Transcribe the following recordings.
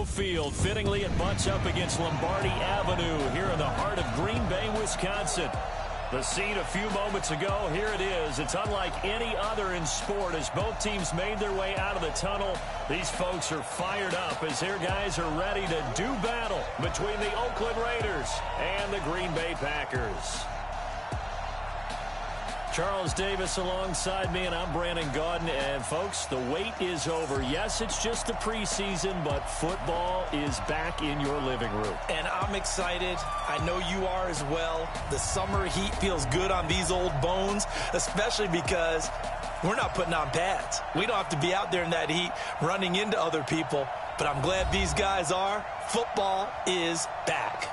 Lambeau Field. Fittingly, it butts up against Lombardi Avenue here in the heart of Green Bay, Wisconsin. The scene a few moments ago, here it is. It's unlike any other in sport as both teams made their way out of the tunnel. These folks are fired up as their guys are ready to do battle between the Oakland Raiders and the Green Bay Packers. Charles Davis alongside me, and I'm Brandon Gaudin. And, folks, the wait is over. Yes, it's just the preseason, but football is back in your living room. And I'm excited. I know you are as well. The summer heat feels good on these old bones, especially because we're not putting on pads. We don't have to be out there in that heat running into other people. But I'm glad these guys are. Football is back.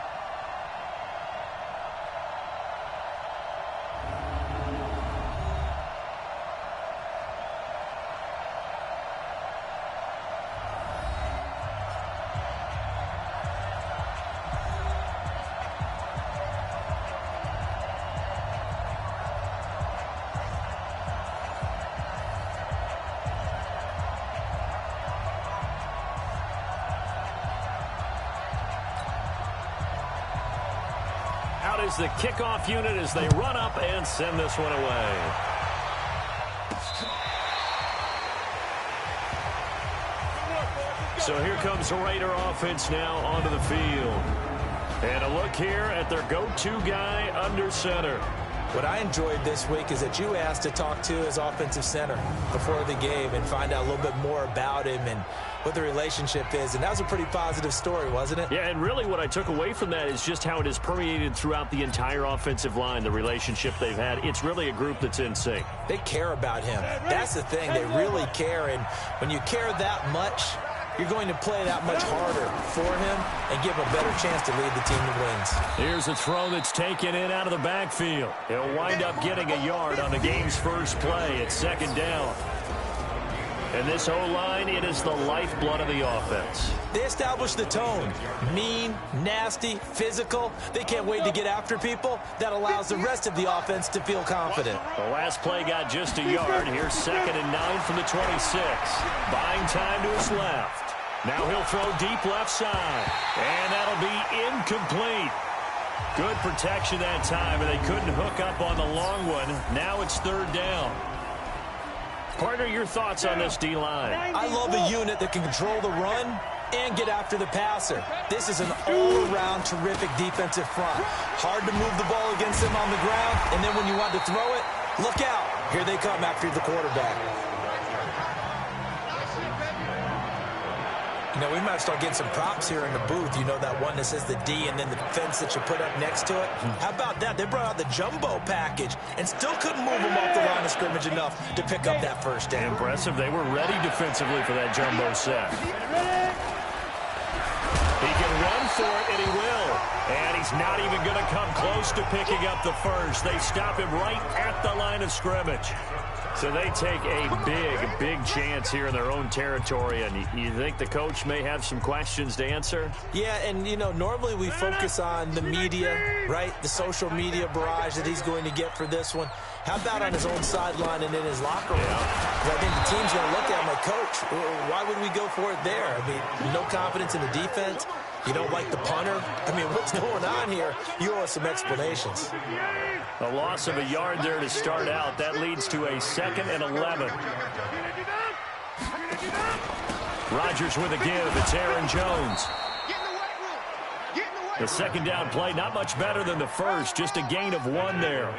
Out is the kickoff unit as they run up and send this one away. So here comes the Raider offense now onto the field. And a look here at their go-to guy under center. What I enjoyed this week is that you asked to talk to his offensive center before the game and find out a little bit more about him and what the relationship is. And that was a pretty positive story, wasn't it? Yeah, and really what I took away from that is just how it has permeated throughout the entire offensive line, the relationship they've had. It's really a group that's in sync. They care about him. That's the thing. They really care. And when you care that much, you're going to play that much harder for him and give him a better chance to lead the team to wins. Here's a throw that's taken in out of the backfield. He'll wind up getting a yard on the game's first play. It's second down. And this O-line, it is the lifeblood of the offense. They establish the tone. Mean, nasty, physical. They can't wait to get after people. That allows the rest of the offense to feel confident. The last play got just a yard. Here's 2nd and 9 from the 26. Buying time to his left. Now he'll throw deep left side. And that'll be incomplete. Good protection that time, and they couldn't hook up on the long one. Now it's 3rd down. Partner, your thoughts on this D-line? I love a unit that can control the run and get after the passer. This is an all-around terrific defensive front. Hard to move the ball against them on the ground, and then when you want to throw it, look out. Here they come after the quarterback. You know, we might start getting some props here in the booth. You know, that one that says the D and then the fence that you put up next to it. How about that? They brought out the jumbo package and still couldn't move them off the line of scrimmage enough to pick up that first down. Impressive. They were ready defensively for that jumbo set. He can run for it, and he will. And he's not even going to come close to picking up the first. They stop him right at the line of scrimmage. So they take a big chance here in their own territory. And you think the coach may have some questions to answer? Yeah, and, you know, normally we focus on the media, right? The social media barrage that he's going to get for this one. How about on his own sideline and in his locker room? I think the team's going to look at him like, Coach, why would we go for it there? I mean, no confidence in the defense. You don't like the punter? I mean, what's going on here? You owe us some explanations. A loss of a yard there to start out. That leads to a 2nd and 11. Rodgers with a give. It's Aaron Jones. The 2nd down play, not much better than the first. Just a gain of 1 there.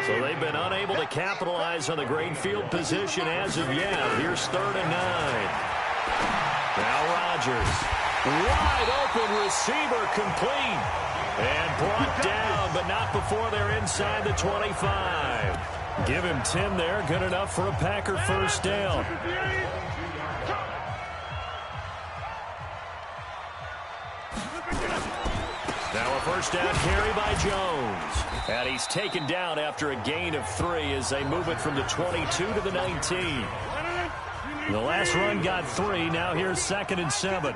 So they've been unable to capitalize on the great field position as of yet. Here's 3rd and 9. Now Rodgers. Wide open receiver, complete. And brought down, but not before they're inside the 25. Give him 10 there. Good enough for a Packer first down. Now a first down carry by Jones. And he's taken down after a gain of 3 as they move it from the 22 to the 19. The last run got 3. Now here's 2nd and 7.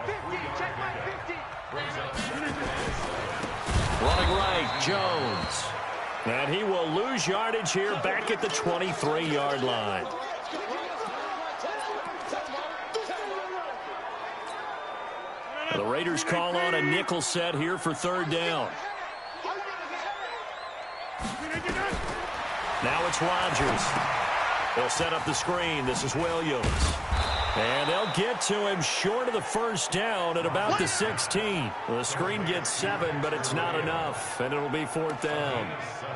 Running right, Jones. And he will lose yardage here back at the 23-yard line. The Raiders call on a nickel set here for third down. Now it's Rodgers. They'll set up the screen. This is Williams. And they'll get to him short of the first down at about the 16. The screen gets 7, but it's not enough, and it'll be fourth down.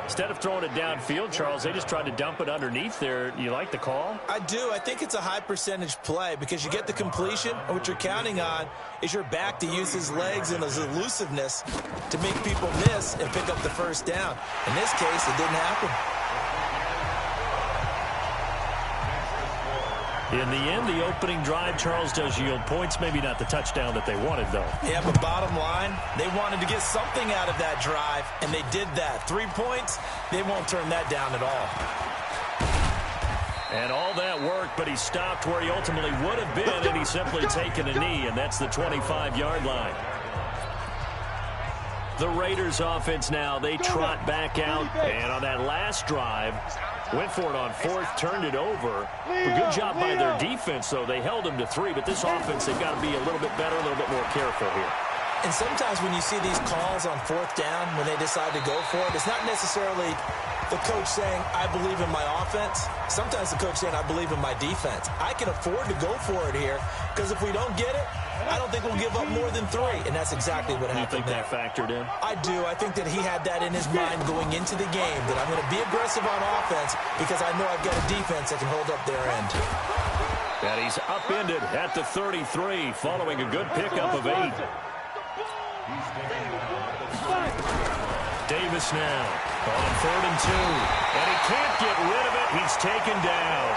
Instead of throwing it downfield, Charles, they just tried to dump it underneath there. You like the call? I do. I think it's a high-percentage play because you get the completion, and what you're counting on is your back to use his legs and his elusiveness to make people miss and pick up the first down. In this case, it didn't happen. In the end, the opening drive, Charles, does yield points. Maybe not the touchdown that they wanted, though. Yeah, but bottom line, they wanted to get something out of that drive, and they did that. 3 points, they won't turn that down at all. And all that work, but he stopped where he ultimately would have been, and he's simply taken a knee, and that's the 25-yard line. The Raiders offense now, they trot back out, and on that last drive, went for it on fourth, turned it over. A good job by their defense, though. They held them to 3, but this offense, they've got to be a little bit better, a little bit more careful here. And sometimes when you see these calls on fourth down, when they decide to go for it, it's not necessarily the coach saying, I believe in my offense. Sometimes the coach saying, I believe in my defense. I can afford to go for it here because if we don't get it, I don't think we'll give up more than 3, and that's exactly what happened. You think that factored in? I do. I think that he had that in his mind going into the game, that I'm going to be aggressive on offense because I know I've got a defense that can hold up their end. And he's upended at the 33 following a good pickup of 8. Davis now on 3rd and 2, and he can't get rid of it. He's taken down.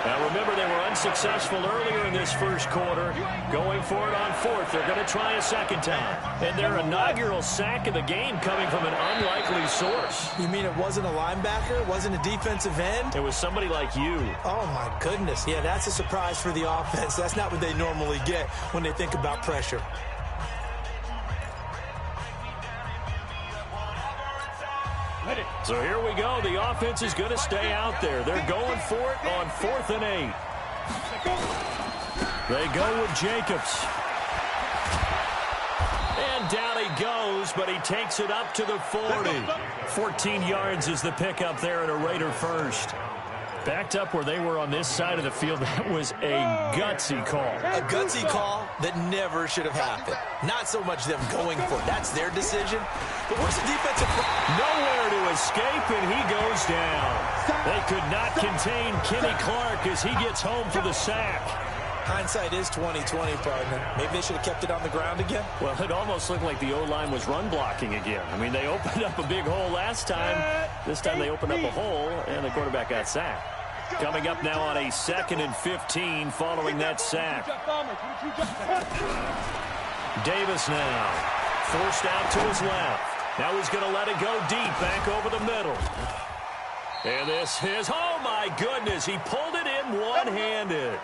Now, remember, they were unsuccessful earlier in this first quarter. Going for it on 4th. They're going to try a second time. And their inaugural sack of the game coming from an unlikely source. You mean it wasn't a linebacker? It wasn't a defensive end? It was somebody like you. Oh, my goodness. Yeah, that's a surprise for the offense. That's not what they normally get when they think about pressure. So here we go. The offense is going to stay out there. They're going for it on 4th and 8. They go with Jacobs. And down he goes, but he takes it up to the 40. 14 yards is the pickup there at a Raider first. Backed up where they were on this side of the field. That was a gutsy call. A gutsy call that never should have happened. Not so much them going for it. That's their decision. But where's the defensive? Nowhere to escape, and he goes down. They could not contain Kenny Clark as he gets home for the sack. Hindsight is 20/20, partner. Maybe they should have kept it on the ground again. Well, it almost looked like the O-line was run blocking again. I mean, they opened up a big hole last time. This time they opened up a hole, and the quarterback got sacked. Coming up now on a 2nd and 15 following that sack. Davis now forced out to his left. Now he's going to let it go deep back over the middle. And this is, oh my goodness, he pulled it in one-handed.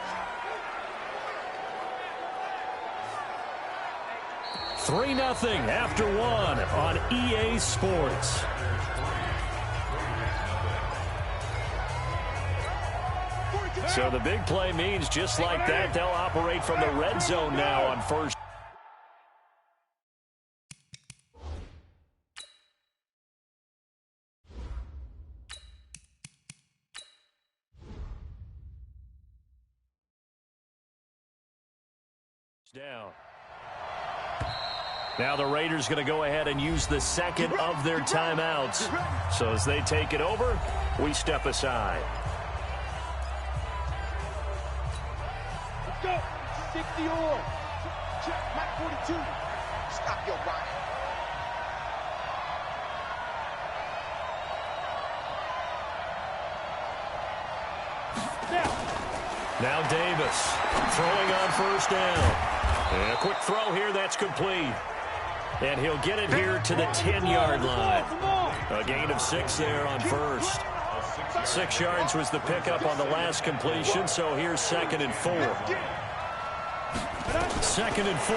3-0 after 1 on EA Sports. So the big play means just like that, they'll operate from the red zone now on first. Down. Now the Raiders going to go ahead and use the second of their timeouts. So as they take it over, we step aside. Go. 60 or. Check. Mike 42. Stop your body. Now Davis throwing on first down. And a quick throw here, that's complete. And he'll get it here to the 10-yard line. A gain of 6 there on first. 6 yards was the pickup on the last completion, so here's 2nd and 4. 2nd and 4.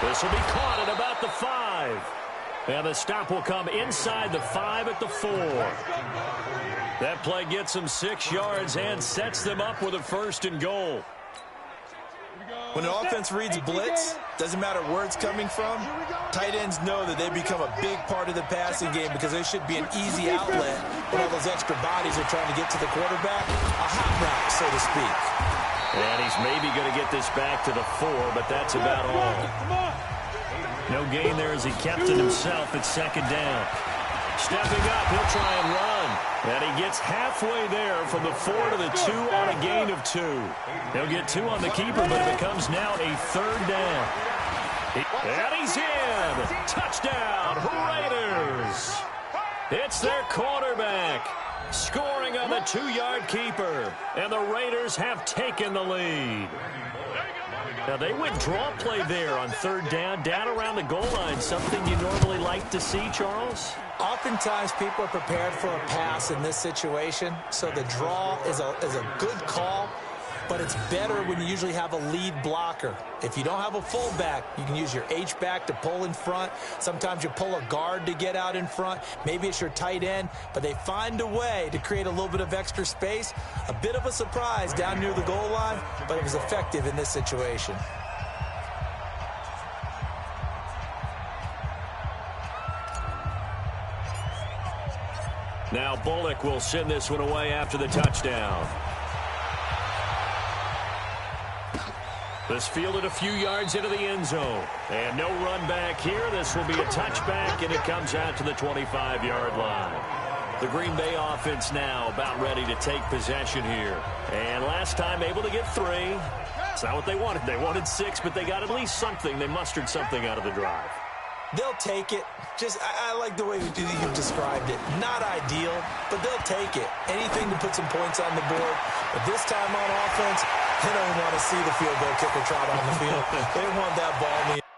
This will be caught at about the 5. And the stop will come inside the 5 at the 4. That play gets them 6 yards and sets them up with a 1st and goal. When an offense reads blitz, doesn't matter where it's coming from, tight ends know that they become a big part of the passing game because they should be an easy outlet when all those extra bodies are trying to get to the quarterback. A hot route, so to speak. And he's maybe going to get this back to the 4, but that's about all. No gain there as he kept it himself at 2nd down. Stepping up, he'll try and run. And he gets halfway there from the 4 to the 2 on a gain of 2. He'll get 2 on the keeper, but it becomes now a 3rd down. And he's in. Touchdown, Raiders. It's their quarterback scoring on the 2-yard keeper. And the Raiders have taken the lead. Now, they went draw play there on 3rd down around the goal line, something you normally like to see, Charles? Oftentimes, people are prepared for a pass in this situation, so the draw is a good call, but it's better when you usually have a lead blocker. If you don't have a fullback, you can use your H-back to pull in front. Sometimes you pull a guard to get out in front. Maybe it's your tight end, but they find a way to create a little bit of extra space. A bit of a surprise down near the goal line, but it was effective in this situation. Now Bullock will send this one away after the touchdown. This fielded a few yards into the end zone. And no run back here. This will be a touchback, and it comes out to the 25-yard line. The Green Bay offense now about ready to take possession here. And last time able to get 3. It's not what they wanted. They wanted 6, but they got at least something. They mustered something out of the drive. They'll take it. I like the way you've described it. Not ideal, but they'll take it. Anything to put some points on the board. But this time on offense, they don't want to see the field goal kicker trot on the field. They want that ball in the end.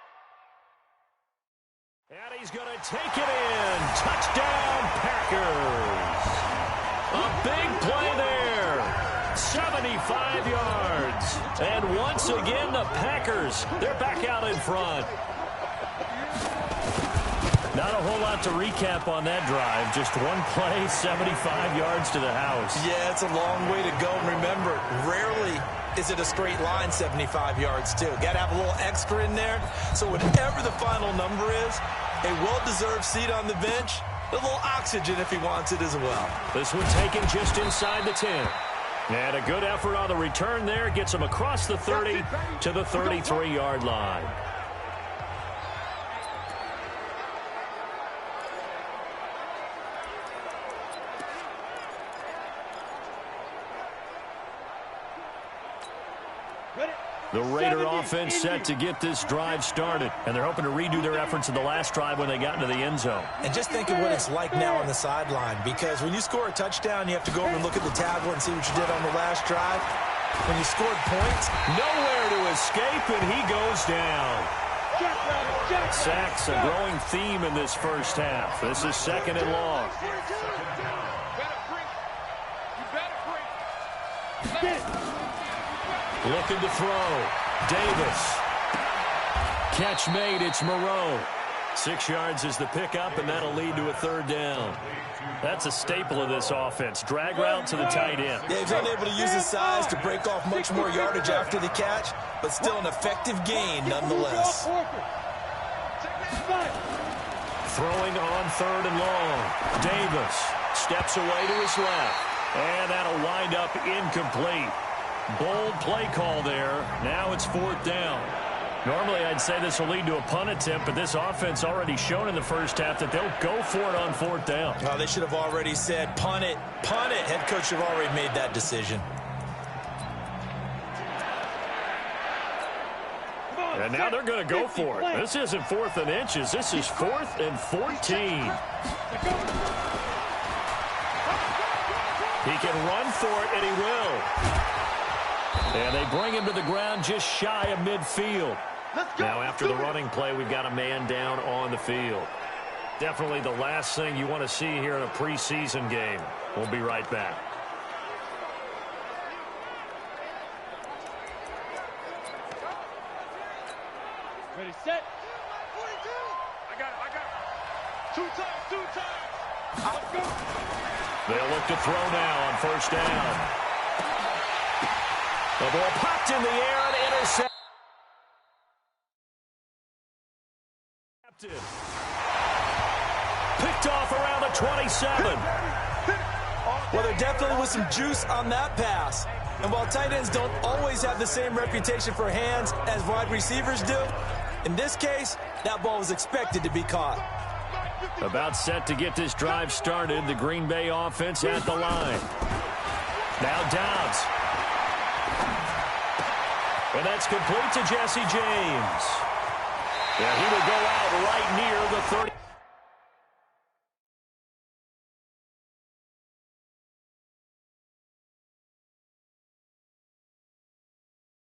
And he's going to take it in. Touchdown, Packers. A big play there. 75 yards. And once again, the Packers, they're back out in front. Not a whole lot to recap on that drive. Just one play, 75 yards to the house. Yeah, it's a long way to go. And remember, rarely is it a straight line 75 yards, too. Got to have a little extra in there. So whatever the final number is, a well-deserved seat on the bench, a little oxygen if he wants it as well. This one taken just inside the 10. And a good effort on the return there. Gets him across the 30 to the 33-yard line. The Raider offense set to get this drive started, and they're hoping to redo their efforts in the last drive when they got into the end zone. And just think of what it's like now on the sideline, because when you score a touchdown, you have to go over and look at the tablet and see what you did on the last drive. When you scored points, nowhere to escape, and he goes down. Sacks, a growing theme in this first half. This is 2nd and long. Looking to throw. Davis. Catch made. It's Moreau. 6 yards is the pickup, and that'll lead to a 3rd down. That's a staple of this offense. Drag route to the tight end. Yeah, he's unable to use his size to break off much more yardage after the catch, but still an effective gain nonetheless. Throwing on 3rd and long. Davis steps away to his left, and that'll wind up incomplete. Bold play call there. Now it's 4th down. Normally, I'd say this will lead to a punt attempt, but this offense already shown in the first half that they'll go for it on 4th down. Well, they should have already said, punt it, punt it. Head coach should have already made that decision. And now they're going to go for it. This isn't 4th and inches. This is 4th and 14. He can run for it, and he will. And they bring him to the ground just shy of midfield. Now, after the running play, we've got a man down on the field. Definitely the last thing you want to see here in a preseason game. We'll be right back. Ready, set. I got it. 2 times. Let's go. They'll look to throw now on first down. The ball popped in the air and intercepted. Picked off around the 27. Well, there definitely was some juice on that pass. And while tight ends don't always have the same reputation for hands as wide receivers do, in this case, that ball was expected to be caught. About set to get this drive started. The Green Bay offense at the line. Now Downs. And that's complete to Jesse James. Yeah, he will go out right near the 30.